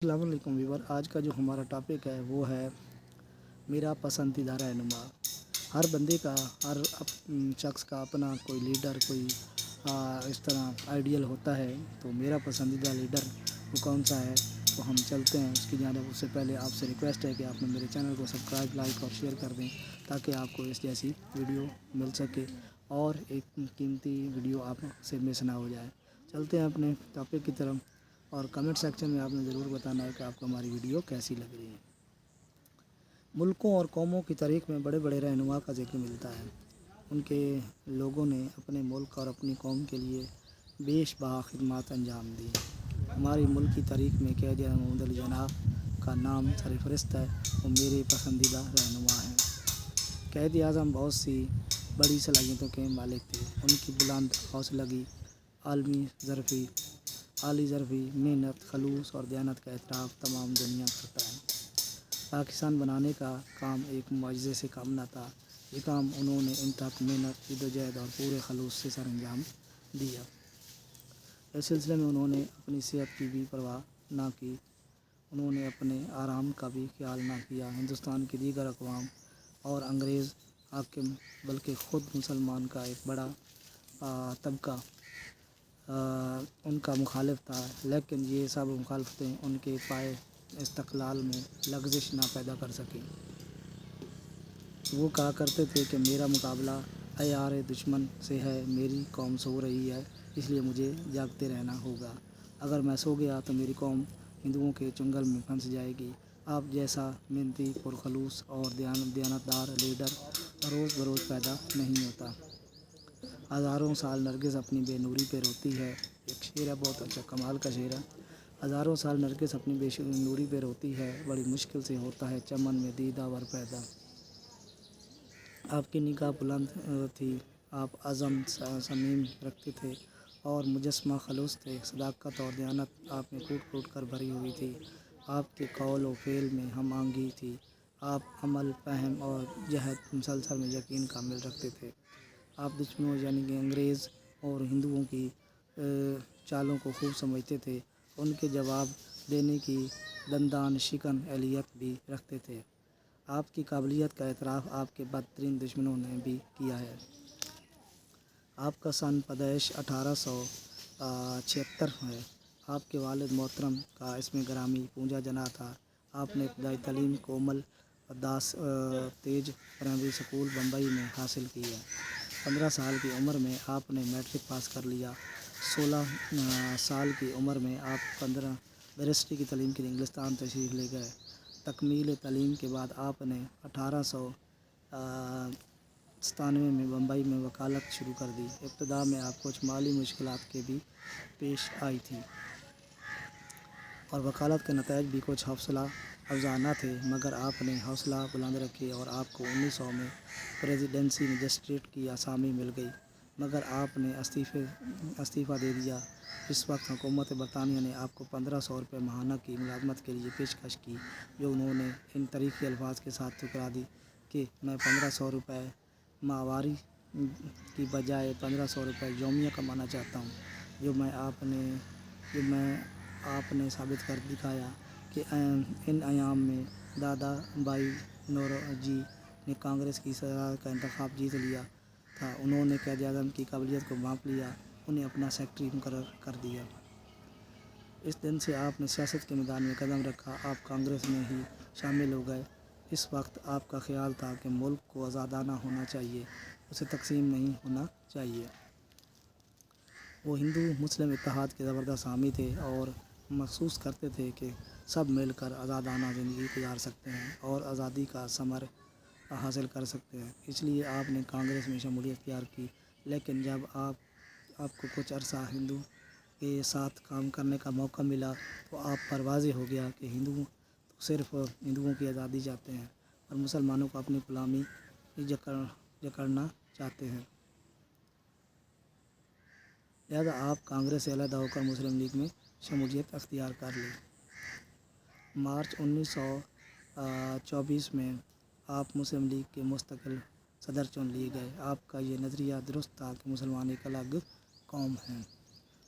السلام علیکم ویور، آج کا جو ہمارا ٹاپک ہے وہ ہے میرا پسندیدہ رہنما۔ ہر بندے کا، ہر شخص کا اپنا کوئی لیڈر، کوئی اس طرح آئیڈیل ہوتا ہے۔ تو میرا پسندیدہ لیڈر وہ کون سا ہے، تو ہم چلتے ہیں اس کی جانب۔ اس سے پہلے آپ سے ریکویسٹ ہے کہ آپ نے میرے چینل کو سبسکرائب، لائک اور شیئر کر دیں تاکہ آپ کو اس جیسی ویڈیو مل سکے اور ایک قیمتی ویڈیو آپ سے مس نہ ہو جائے۔ چلتے ہیں اپنے ٹاپک کی طرف، اور کمنٹ سیکشن میں آپ نے ضرور بتانا ہے کہ آپ کو ہماری ویڈیو کیسی لگ رہی ہے۔ ملکوں اور قوموں کی تاریخ میں بڑے بڑے رہنما کا ذکر ملتا ہے۔ ان کے لوگوں نے اپنے ملک اور اپنی قوم کے لیے بیش بہا خدمات انجام دی۔ ہماری ملک کی تاریخ میں قائد اعظم محمد علی جناح کا نام سرفہرست ہے، وہ میرے پسندیدہ رہنما ہیں۔ قائد اعظم بہت سی بڑی صلاحیتوں کے مالک تھے۔ ان کی بلند حوصلگی، عالی ظرفی، محنت، خلوص اور دیانت کا اعتراف تمام دنیا کرتا ہے۔ پاکستان بنانے کا کام ایک معجزے سے کم نہ تھا۔ یہ کام انہوں نے انتہائی محنت، جدوجہد اور پورے خلوص سے سر انجام دیا۔ اس سلسلے میں انہوں نے اپنی صحت کی بھی پرواہ نہ کی، انہوں نے اپنے آرام کا بھی خیال نہ کیا۔ ہندوستان کی دیگر اقوام اور انگریز حاکم، بلکہ خود مسلمان کا ایک بڑا طبقہ ان کا مخالف تھا، لیکن یہ سب مخالفتیں ان کے پائے استقلال میں لغزش نہ پیدا کر سکیں۔ وہ کہا کرتے تھے کہ میرا مقابلہ عیار دشمن سے ہے، میری قوم سو رہی ہے، اس لیے مجھے جاگتے رہنا ہوگا۔ اگر میں سو گیا تو میری قوم ہندوؤں کے چنگل میں پھنس جائے گی۔ آپ جیسا محنتی، پرخلوص اور دیانتدار لیڈر روز بروز پیدا نہیں ہوتا۔ ہزاروں سال نرگس اپنی بے نوری پہ روتی ہے، ایک شعر ہے، بہت اچھا کمال کا شعر ہے۔ ہزاروں سال نرگس اپنی بے نوری پہ روتی ہے، بڑی مشکل سے ہوتا ہے چمن میں دیدہ ور پیدا۔ آپ کی نگاہ بلند تھی، آپ عزم صمیم رکھتے تھے اور مجسمہ خلوص تھے۔ صداقت اور دیانت آپ میں کوٹ کوٹ کر بھری ہوئی تھی۔ آپ کے قول و فعل میں ہم آہنگی تھی۔ آپ عمل، فہم اور جہد مسلسل میں یقین کامل رکھتے تھے۔ آپ دشمنوں یعنی کہ انگریز اور ہندوؤں کی چالوں کو خوب سمجھتے تھے، ان کے جواب دینے کی دندان شکن اہلیت بھی رکھتے تھے۔ آپ کی قابلیت کا اعتراف آپ کے بدترین دشمنوں نے بھی کیا ہے۔ آپ کا سن پیدائش 1876 ہے۔ آپ کے والد محترم کا اسم گرامی پونجا جناح تھا۔ آپ نے ابتدائی تعلیم کومل داس تیج پرائمری اسکول بمبئی میں حاصل کی ہے۔ 15 سال کی عمر میں آپ نے میٹرک پاس کر لیا۔ 16 سال کی عمر میں آپ بیرسٹری کی تعلیم کے لیے انگلستان تشریف لے گئے۔ تکمیل تعلیم کے بعد آپ نے 1897 میں بمبئی میں وکالت شروع کر دی۔ ابتدا میں آپ کچھ مالی مشکلات کے بھی پیش آئی تھی اور وکالت کے نتائج بھی کچھ حوصلہ افزا نہ تھے، مگر آپ نے حوصلہ بلند رکھی اور آپ کو 1900 میں پریزیڈنسی مجسٹریٹ کی اسامی مل گئی، مگر آپ نے استعفیٰ دے دیا۔ اس وقت حکومت برطانیہ نے آپ کو 1500 روپے ماہانہ کی ملازمت کے لیے پیشکش کی، جو انہوں نے ان تاریخی الفاظ کے ساتھ ٹھکرا دی کہ میں 1500 روپے ماہواری کی بجائے 1500 روپے یومیہ کمانا چاہتا ہوں۔ جو میں آپ نے ثابت کر دکھایا کہ ان ایام میں دادا بھائی نوروجی نے کانگریس کی صدارت کا انتخاب جیت لیا تھا۔ انہوں نے قائد اعظم کی قابلیت کو بھانپ لیا، انہیں اپنا سیکرٹری مقرر کر دیا۔ اس دن سے آپ نے سیاست کے میدان میں قدم رکھا، آپ کانگریس میں ہی شامل ہو گئے۔ اس وقت آپ کا خیال تھا کہ ملک کو آزادانہ ہونا چاہیے، اسے تقسیم نہیں ہونا چاہیے۔ وہ ہندو مسلم اتحاد کے زبردست حامی تھے اور محسوس کرتے تھے کہ سب مل کر آزادانہ زندگی گزار سکتے ہیں اور آزادی کا ثمر حاصل کر سکتے ہیں۔ اس لیے آپ نے کانگریس میں شمولیت اختیار کی، لیکن جب آپ کو کچھ عرصہ ہندوؤں کے ساتھ کام کرنے کا موقع ملا تو آپ پر واضح ہو گیا کہ ہندو تو صرف ہندوؤں کی آزادی چاہتے ہیں اور مسلمانوں کو اپنی غلامی جکڑنا چاہتے ہیں۔ لہذا آپ کانگریس سے علیحدہ ہو کر مسلم لیگ میں شمولیت اختیار کر لی۔ مارچ 1924 میں آپ مسلم لیگ کے مستقل صدر چن لیے گئے۔ آپ کا یہ نظریہ درست تھا کہ مسلمان ایک الگ قوم ہیں